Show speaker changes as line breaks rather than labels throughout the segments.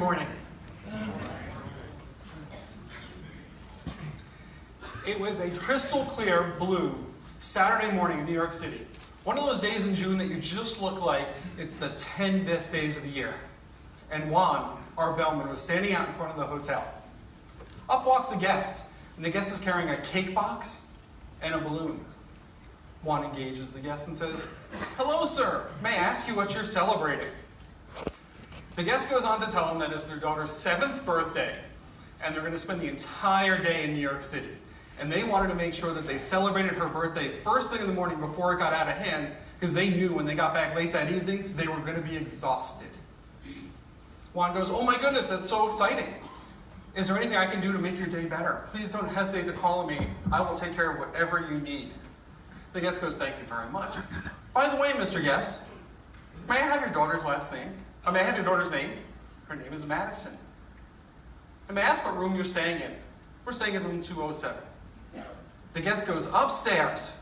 morning. It was a crystal clear blue Saturday morning in New York City. One of those days in June that you just look like it's the 10 best days of the year. And Juan, our bellman, was standing out in front of the hotel. Up walks a guest, and the guest is carrying a cake box and a balloon. Juan engages the guest and says, "Hello, sir. May I ask you what you're celebrating?" The guest goes on to tell him that it's their daughter's 7th birthday, and they're going to spend the entire day in New York City. And they wanted to make sure that they celebrated her birthday first thing in the morning before it got out of hand, because they knew when they got back late that evening, they were going to be exhausted. Juan goes, "Oh my goodness, that's so exciting. Is there anything I can do to make your day better? Please don't hesitate to call me. I will take care of whatever you need." The guest goes, "Thank you very much. By the way, Mr. Guest, may I have your daughter's last name? May I have your daughter's name? Her name is Madison. And may I ask what room you're staying in?" "We're staying in room 207. The guest goes upstairs,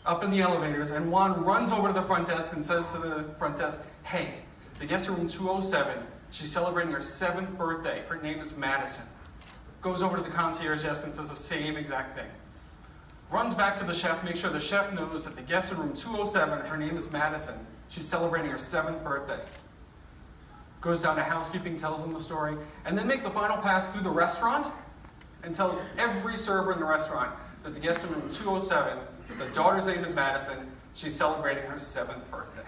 up in the elevators, and Juan runs over to the front desk and says to the front desk, "Hey, the guest in room 207, she's celebrating her 7th birthday. Her name is Madison." Goes over to the concierge desk and says the same exact thing. Runs back to the chef, makes sure the chef knows that the guest in room 207, her name is Madison. She's celebrating her 7th birthday. Goes down to housekeeping, tells them the story, and then makes a final pass through the restaurant and tells every server in the restaurant that the guest in room 207, the daughter's name is Madison, she's celebrating her 7th birthday.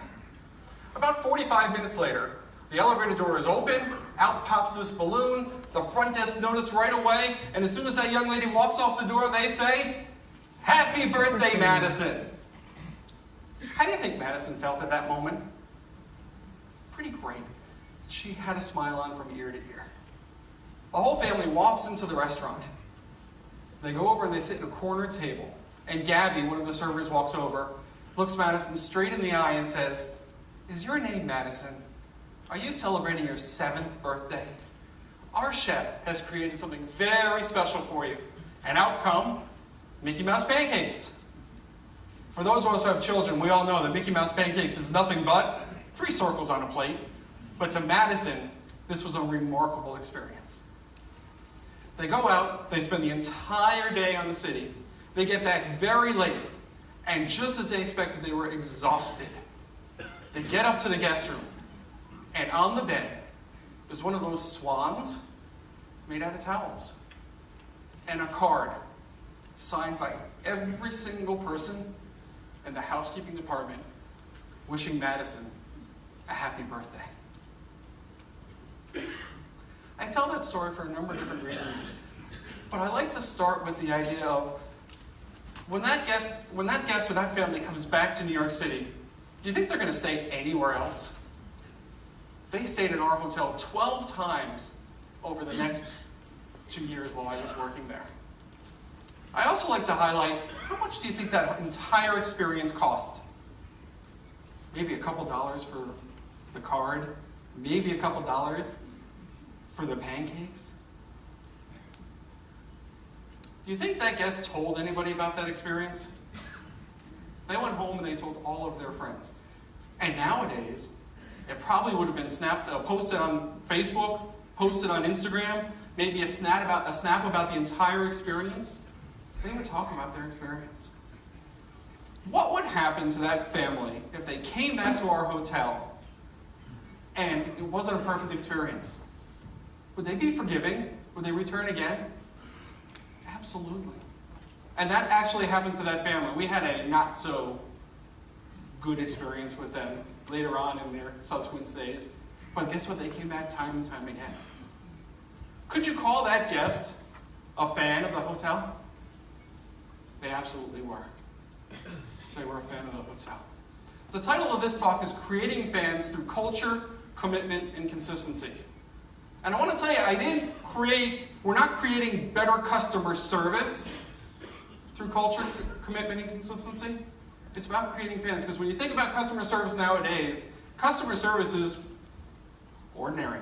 About 45 minutes later, the elevator door is open, out pops this balloon, the front desk noticed right away, and as soon as that young lady walks off the door, they say, "Happy birthday, Madison." How do you think Madison felt at that moment? Pretty great. She had a smile on from ear to ear. The whole family walks into the restaurant. They go over and they sit at a corner table. And Gabby, one of the servers, walks over, looks Madison straight in the eye and says, "Is your name Madison? Are you celebrating your 7th birthday? Our chef has created something very special for you. And out come Mickey Mouse pancakes." For those of us who have children, we all know that Mickey Mouse pancakes is nothing but 3 circles on a plate. But to Madison, this was a remarkable experience. They go out, they spend the entire day on the city. They get back very late, and just as they expected, they were exhausted. They get up to the guest room, and on the bed is one of those swans made out of towels, and a card signed by every single person in the housekeeping department wishing Madison a happy birthday. I tell that story for a number of different reasons, but I like to start with the idea of when that guest or that family comes back to New York City, do you think they're going to stay anywhere else? They stayed in our hotel 12 times over the next 2 years while I was working there. I also like to highlight, how much do you think that entire experience cost? Maybe a couple dollars for the card, maybe a couple dollars for the pancakes. Do you think that guest told anybody about that experience? They went home and they told all of their friends. And nowadays, it probably would have been posted on Facebook, posted on Instagram, maybe a snap about the entire experience. They would talk about their experience. What would happen to that family if they came back to our hotel and it wasn't a perfect experience? Would they be forgiving? Would they return again? Absolutely. And that actually happened to that family. We had a not so good experience with them later on in their subsequent stays. But guess what? They came back time and time again. Could you call that guest a fan of the hotel? They absolutely were. They were a fan of the hotel. The title of this talk is Creating Fans Through Culture, Commitment, and Consistency. And I want to tell you, we're not creating better customer service through culture, commitment, and consistency. It's about creating fans. Because when you think about customer service nowadays, customer service is ordinary.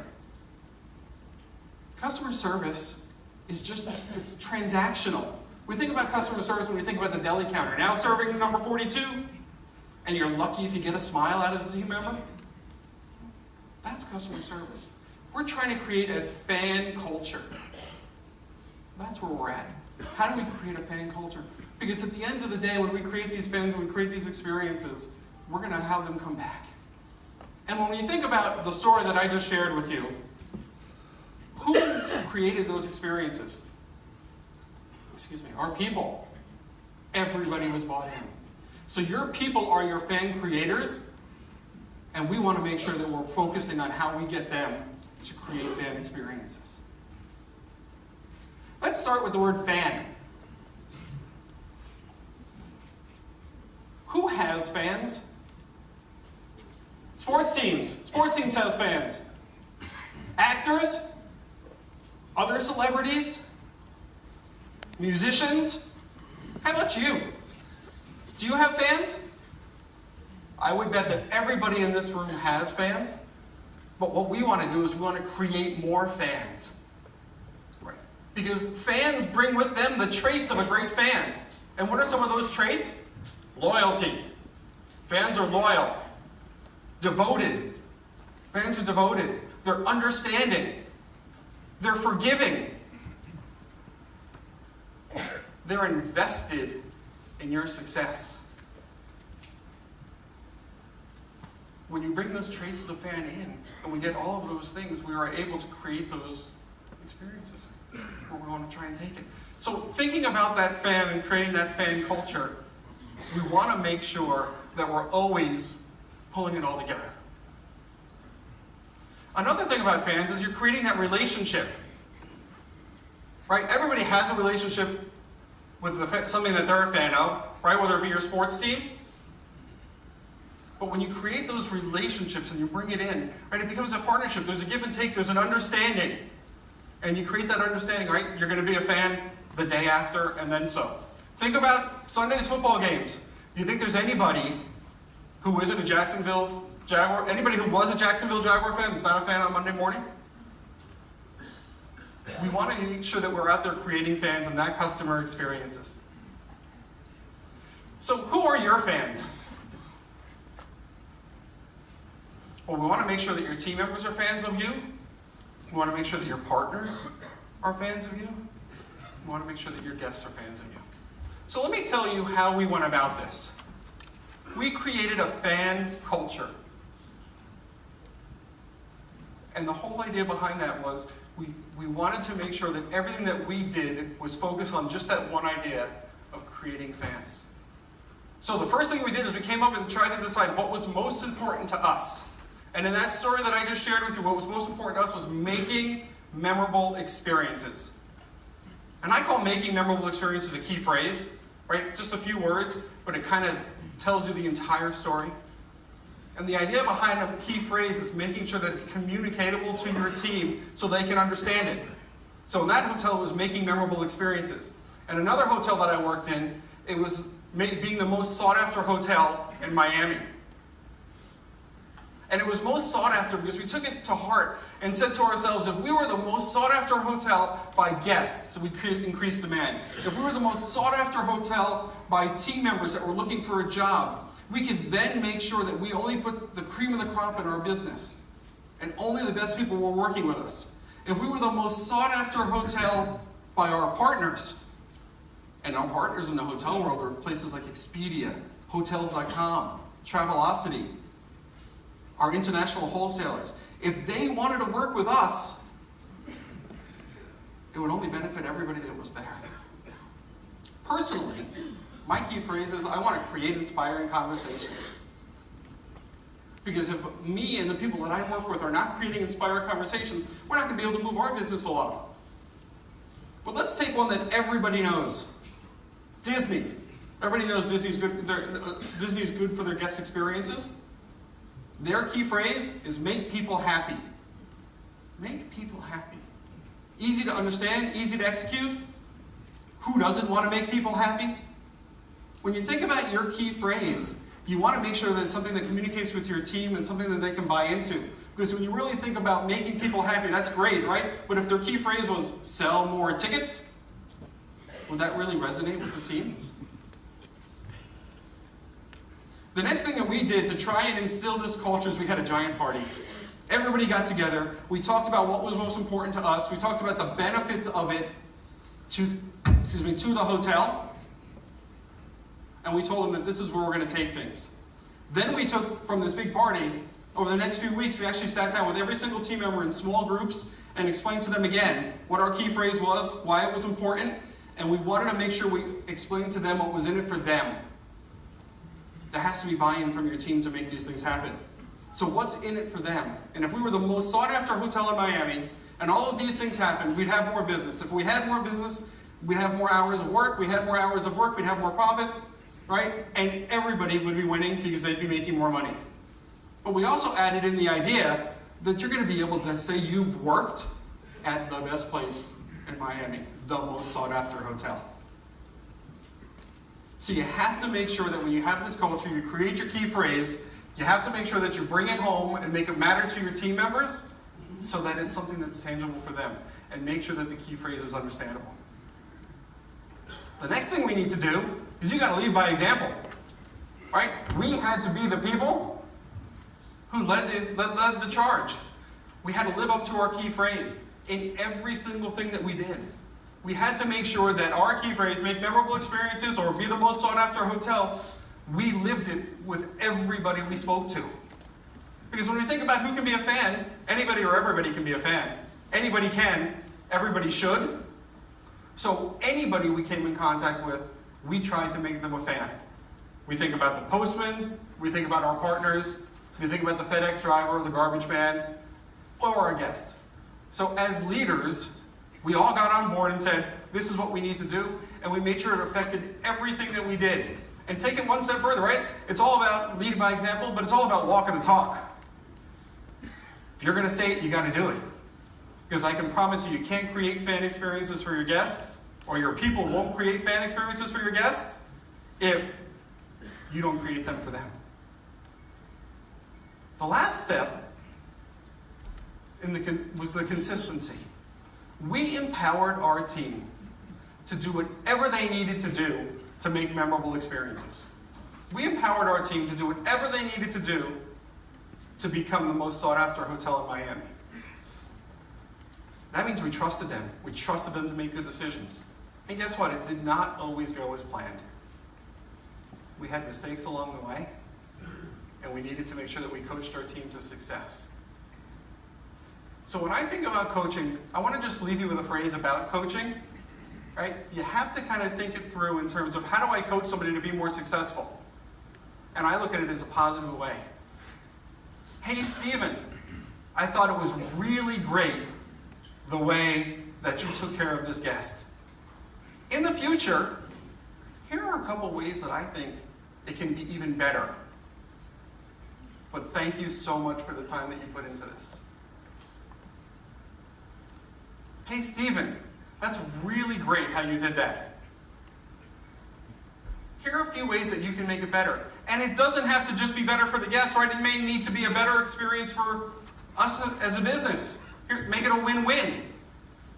Customer service is it's transactional. We think about customer service when we think about the deli counter. Now serving number 42, and you're lucky if you get a smile out of the team member. That's customer service. We're trying to create a fan culture. That's where we're at. How do we create a fan culture? Because at the end of the day, when we create these fans, when we create these experiences, we're going to have them come back. And when you think about the story that I just shared with you, who created those experiences? Excuse me, our people. Everybody was bought in. So your people are your fan creators, and we want to make sure that we're focusing on how we get them to create fan experiences. Let's start with the word fan. Who has fans? Sports teams. Sports teams has fans. Actors? Other celebrities? Musicians? How about you? Do you have fans? I would bet that everybody in this room has fans. But what we want to do is we want to create more fans. Right? Because fans bring with them the traits of a great fan. And what are some of those traits? Loyalty. Fans are loyal. Devoted. Fans are devoted. They're understanding. They're forgiving. They're invested in your success. When you bring those traits of the fan in, and we get all of those things, we are able to create those experiences where we want to try and take it. So thinking about that fan and creating that fan culture, we want to make sure that we're always pulling it all together. Another thing about fans is you're creating that relationship. Right? Everybody has a relationship with something that they're a fan of, right? Whether it be your sports team. But when you create those relationships and you bring it in, right, it becomes a partnership. There's a give and take, there's an understanding. And you create that understanding, right? You're going to be a fan the day after and then so. Think about Sunday's football games. Do you think there's anybody who isn't a Jacksonville Jaguar, anybody who was a Jacksonville Jaguar fan that's not a fan on Monday morning? We want to make sure that we're out there creating fans and that customer experiences. So who are your fans? Well, we want to make sure that your team members are fans of you. We want to make sure that your partners are fans of you. We want to make sure that your guests are fans of you. So let me tell you how we went about this. We created a fan culture. And the whole idea behind that was we wanted to make sure that everything that we did was focused on just that one idea of creating fans. So the first thing we did is we came up and tried to decide what was most important to us. And in that story that I just shared with you, what was most important to us was making memorable experiences. And I call making memorable experiences a key phrase, right? Just a few words, but it kind of tells you the entire story. And the idea behind a key phrase is making sure that it's communicatable to your team so they can understand it. So in that hotel, it was making memorable experiences. And another hotel that I worked in, it was being the most sought-after hotel in Miami. And it was most sought after because we took it to heart and said to ourselves, if we were the most sought after hotel by guests, we could increase demand. If we were the most sought after hotel by team members that were looking for a job, we could then make sure that we only put the cream of the crop in our business. And only the best people were working with us. If we were the most sought after hotel by our partners, and our partners in the hotel world are places like Expedia, Hotels.com, Travelocity, our international wholesalers. If they wanted to work with us, it would only benefit everybody that was there. Personally, my key phrase is I want to create inspiring conversations. Because if me and the people that I work with are not creating inspiring conversations, we're not going to be able to move our business along. But let's take one that everybody knows. Disney. Everybody knows Disney's good. Disney's good for their guest experiences. Their key phrase is make people happy. Make people happy. Easy to understand, easy to execute. Who doesn't want to make people happy? When you think about your key phrase, you want to make sure that it's something that communicates with your team and something that they can buy into. Because when you really think about making people happy, that's great, right? But if their key phrase was sell more tickets, would that really resonate with the team? The next thing that we did to try and instill this culture is we had a giant party.
Everybody got together. We talked about what was most important to us. We talked about the benefits of it to the hotel. And we told them that this is where we're going to take things. Then we took from this big party, over the next few weeks, we actually sat down with every single team member in small groups and explained to them again what our key phrase was, why it was important, and we wanted to make sure we explained to them what was in it for them. There has to be buy-in from your team to make these things happen. So what's in it for them? And if we were the most sought-after hotel in Miami, and all of these things happened, we'd have more business. If we had more business, we'd have more hours of work. We had more hours of work, we'd have more profits, right? And everybody would be winning because they'd be making more money. But we also added in the idea that you're going to be able to say you've worked at the best place in Miami, the most sought-after hotel. So you have to make sure that when you have this culture, you create your key phrase, you have to make sure that you bring it home and make it matter to your team members so that it's something that's tangible for them, and make sure that the key phrase is understandable. The next thing we need to do is you got to lead by example, right? We had to be the people who led the charge. We had to live up to our key phrase in every single thing that we did. We had to make sure that our key phrase, make memorable experiences or be the most sought after hotel, we lived it with everybody we spoke to. Because when we think about who can be a fan, anybody or everybody can be a fan. Anybody can, everybody should. So anybody we came in contact with, we tried to make them a fan. We think about the postman, we think about our partners, we think about the FedEx driver, the garbage man, or our guest. So as leaders, we all got on board and said, this is what we need to do, and we made sure it affected everything that we did. And take it one step further, right? It's all about lead by example, but it's all about walking the talk. If you're going to say it, you got to do it. Because I can promise you, you can't create fan experiences for your guests, or your people won't create fan experiences for your guests, if you don't create them for them. The last step was the consistency. We empowered our team to do whatever they needed to do to make memorable experiences. We empowered our team to do whatever they needed to do to become the most sought-after hotel in Miami. That means we trusted them. We trusted them to make good decisions. And guess what? It did not always go as planned. We had mistakes along the way, and we needed to make sure that we coached our team to success. So when I think about coaching, I want to just leave you with a phrase about coaching, right? You have to kind of think it through in terms of how do I coach somebody to be more successful? And I look at it as a positive way. Hey, Stephen, I thought it was really great the way that you took care of this guest. In the future, here are a couple ways that I think it can be even better. But thank you so much for the time that you put into this. Hey, Stephen, that's really great how you did that. Here are a few ways that you can make it better. And it doesn't have to just be better for the guests, right? It may need to be a better experience for us as a business. Here, make it a win-win.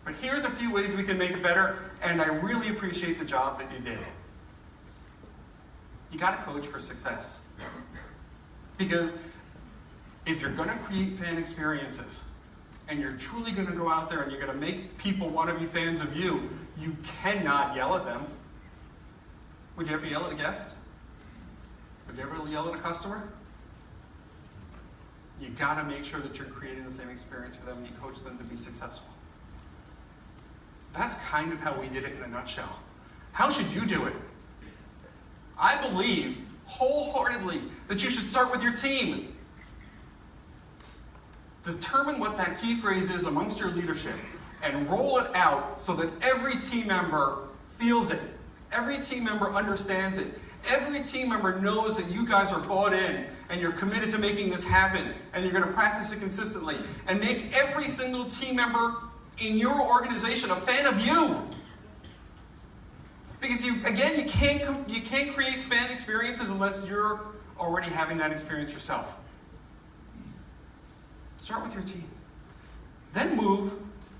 But here's a few ways we can make it better, and I really appreciate the job that you did. You got to coach for success. Because if you're going to create fan experiences, and you're truly going to go out there and you're going to make people want to be fans of you, you cannot yell at them. Would you ever yell at a guest? Would you ever yell at a customer? You got to make sure that you're creating the same experience for them and you coach them to be successful. That's kind of how we did it in a nutshell. How should you do it? I believe wholeheartedly that you should start with your team. Determine what that key phrase is amongst your leadership and roll it out so that every team member feels it. Every team member understands it. Every team member knows that you guys are bought in and you're committed to making this happen and you're going to practice it consistently and make every single team member in your organization a fan of you. Because you can't create fan experiences unless you're already having that experience yourself. Start with your team. Then move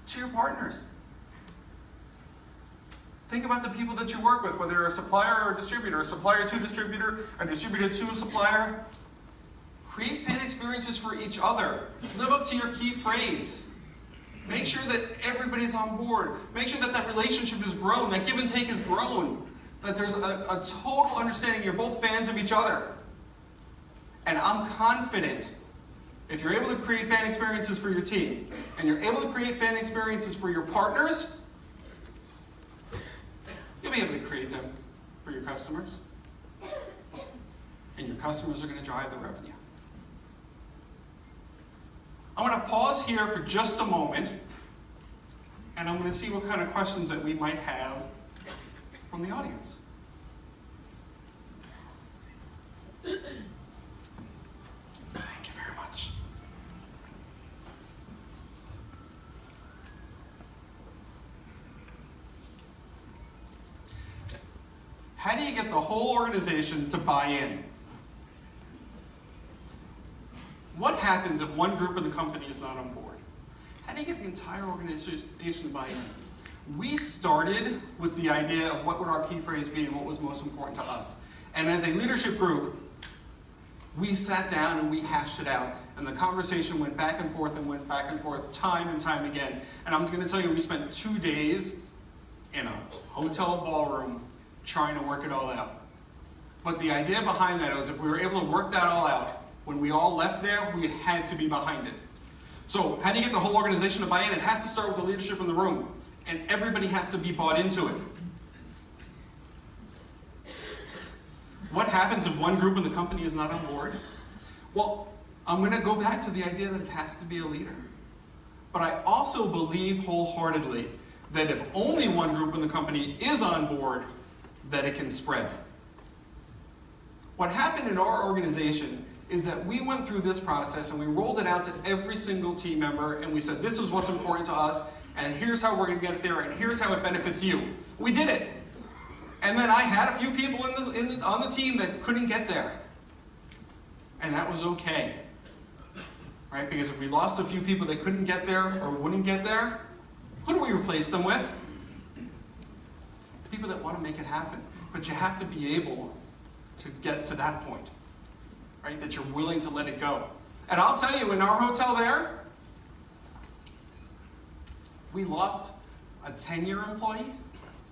to your partners. Think about the people that you work with, whether you're a supplier or a distributor, a supplier to a distributor to a supplier. Create fan experiences for each other. Live up to your key phrase. Make sure that everybody's on board. Make sure that that relationship is grown, that give and take is grown, that there's a total understanding you're both fans of each other. And I'm confident if you're able to create fan experiences for your team, and you're able to create fan experiences for your partners, you'll be able to create them for your customers. And your customers are going to drive the revenue. I want to pause here for just a moment, and I'm going to see what kind of questions that we might have from the audience. Thank you very much. How do you get the whole organization to buy in? What happens if one group in the company is not on board? How do you get the entire organization to buy in? We started with the idea of what would our key phrase be and what was most important to us. And as a leadership group, we sat down and we hashed it out. And the conversation went back and forth time and time again. And I'm going to tell you, we spent 2 days in a hotel ballroom trying to work it all out. But the idea behind that was if we were able to work that all out, when we all left there, we had to be behind it. So how do you get the whole organization to buy in? It has to start with the leadership in the room. And everybody has to be bought into it. What happens if one group in the company is not on board? Well, I'm going to go back to the idea that it has to be a leader. But I also believe wholeheartedly that if only one group in the company is on board, that it can spread. What happened in our organization is that we went through this process and we rolled it out to every single team member and we said, this is what's important to us, and here's how we're going to get it there, and here's how it benefits you. We did it. And then I had a few people on the team that couldn't get there. And that was okay. Right? Because if we lost a few people that couldn't get there or wouldn't get there, who do we replace them with? People that want to make it happen. But you have to be able to get to that point. Right? That you're willing to let it go. And I'll tell you, in our hotel there, we lost a 10-year employee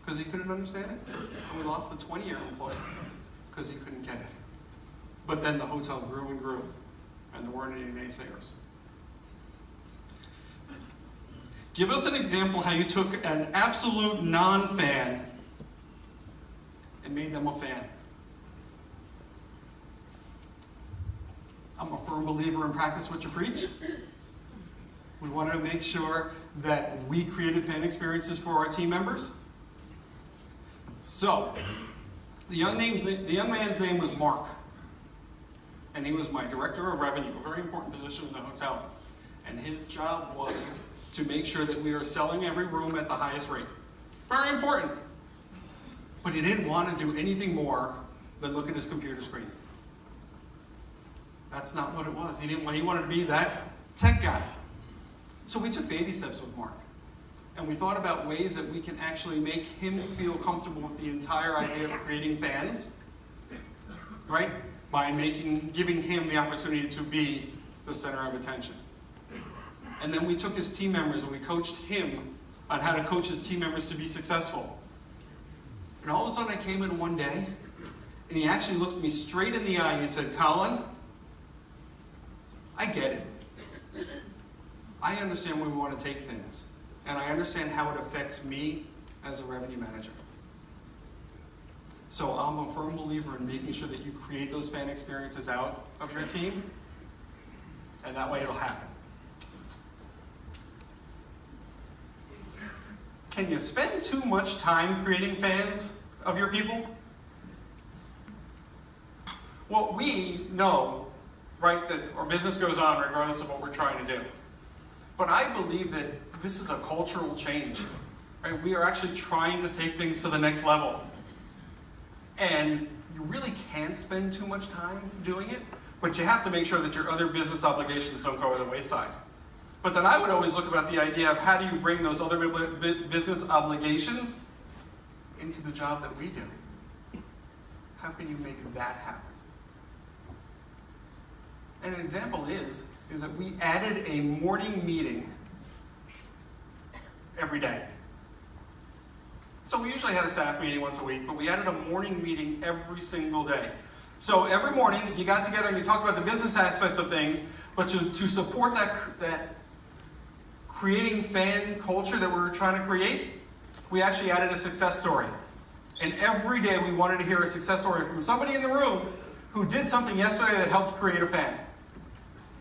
because he couldn't understand it, and we lost a 20-year employee because he couldn't get it. But then the hotel grew and grew, and there weren't any naysayers. Give us an example how you took an absolute non-fan and made them a fan. I'm a firm believer in practice what you preach. We wanted to make sure that we created fan experiences for our team members. So, the young man's name was Mark. And he was my director of revenue, a very important position in the hotel. And his job was to make sure that we are selling every room at the highest rate. Very important. But he didn't want to do anything more than look at his computer screen. That's not what it was. He wanted to be that tech guy. So we took baby steps with Mark. And we thought about ways that we can actually make him feel comfortable with the entire idea of creating fans, right? By giving him the opportunity to be the center of attention. And then we took his team members and we coached him on how to coach his team members to be successful. And all of a sudden I came in one day and he actually looked me straight in the eye and he said, Colin, I get it. I understand where we want to take things. And I understand how it affects me as a revenue manager. So I'm a firm believer in making sure that you create those fan experiences out of your team. And that way it'll happen. Can you spend too much time creating fans of your people? Well, we know, right, that our business goes on regardless of what we're trying to do. But I believe that this is a cultural change. Right? We are actually trying to take things to the next level. And you really can't spend too much time doing it, but you have to make sure that your other business obligations don't go to the wayside. But then I would always look about the idea of how do you bring those other business obligations into the job that we do? How can you make that happen? And an example is that we added a morning meeting every day. So we usually had a staff meeting once a week, but we added a morning meeting every single day. So every morning you got together and you talked about the business aspects of things, but to support that creating fan culture that we were trying to create, we actually added a success story. And every day we wanted to hear a success story from somebody in the room who did something yesterday that helped create a fan.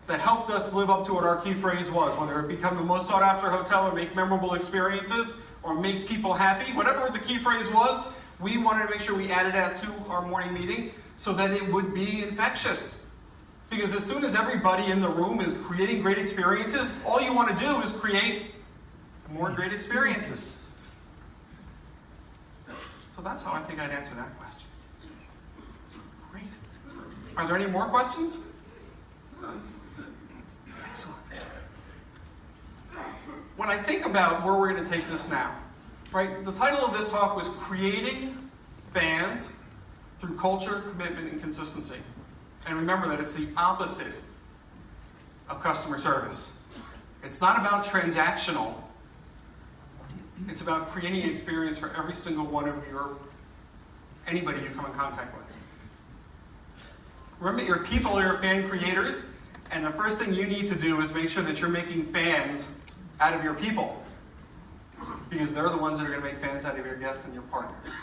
That helped us live up to what our key phrase was, whether it become the most sought after hotel or make memorable experiences or make people happy, whatever the key phrase was, we wanted to make sure we added that to our morning meeting so that it would be infectious. Because as soon as everybody in the room is creating great experiences, all you want to do is create more great experiences. So that's how I think I'd answer that question. Great. Are there any more questions? Excellent. When I think about where we're going to take this now, right? The title of this talk was Creating Fans Through Culture, Commitment, and Consistency. And remember that it's the opposite of customer service. It's not about transactional. It's about creating an experience for every single one of anybody you come in contact with. Remember that your people are your fan creators, and the first thing you need to do is make sure that you're making fans out of your people. Because they're the ones that are going to make fans out of your guests and your partners.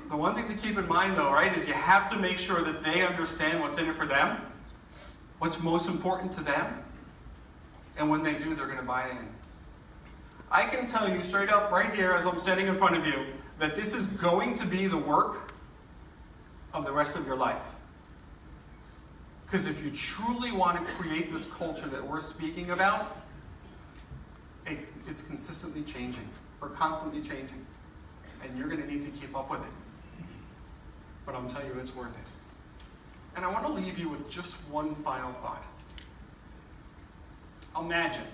The one thing to keep in mind though, right, is you have to make sure that they understand what's in it for them, what's most important to them, and when they do, they're going to buy in. I can tell you straight up right here as I'm standing in front of you that this is going to be the work of the rest of your life. Because if you truly want to create this culture that we're speaking about, it's consistently changing, or constantly changing. And you're going to need to keep up with it. But I'm telling you, it's worth it. And I want to leave you with just one final thought. Imagine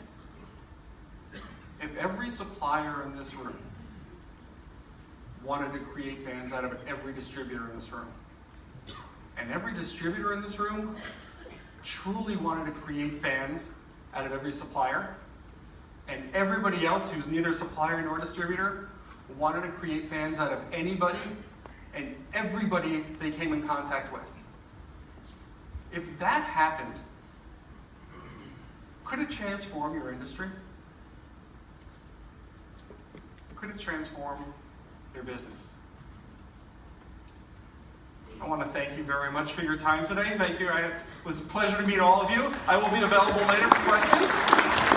if every supplier in this room wanted to create fans out of every distributor in this room. And every distributor in this room truly wanted to create fans out of every supplier. And everybody else who's neither supplier nor distributor wanted to create fans out of anybody and everybody they came in contact with. If that happened, could it transform your industry? Could it transform your business? I want to thank you very much for your time today. Thank you. It was a pleasure to meet all of you. I will be available later for questions.